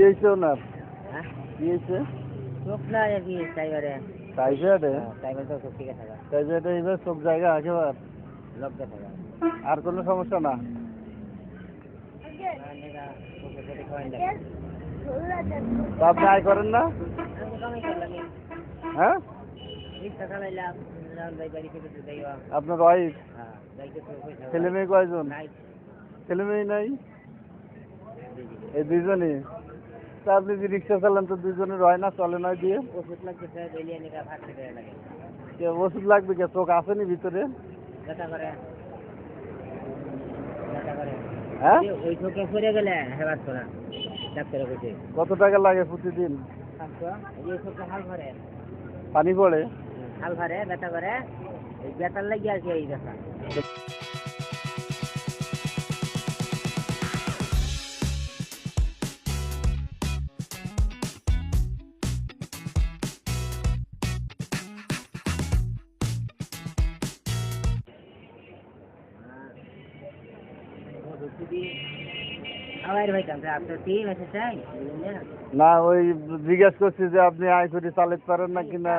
হয়েছে ওনার? হ্যাঁ কি হয়েছে? চোখ না আর কি টাইগারে টাইফয়েডে? টাইগার তো চোখ ঠিক আছে টাইফয়েডে এবার সব জায়গা একেবারে। লজ্জা থাকা আর কোনো সমস্যা না? তা আপনি আয় করেন না? হ্যাঁ, আপনার ওয়াইফ? ছেলে মেয়ে কয়জন? ছেলে মেয়ে নাই? এই দুইজনই? তা আপনি যে রিক্সা চালান তো দুইজনের হয় না, চলে নয় দিয়ে? ওষুধ লাগতেছে ওষুধ লাগবে কে? চোখ আসেনি ভিতরে? হ্যাঁ, ওই চোখে পড়ে গেলে হেবাত করা ডাক্তারে কইছে কত টাকা লাগে প্রতিদিন? 500 এই চোখে হাল ভরে পানি পড়ে? হাল ভরে ব্যথা করে এই ব্যথার লাগি আর কি এই ব্যথা না, ওই জিজ্ঞেস করছি যে আপনি আয় করে চালাতে পারেন না কিনা।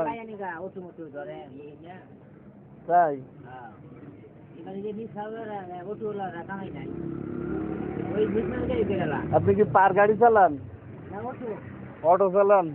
তাই? আপনি কি পার গাড়ি চালান? অটো চালান?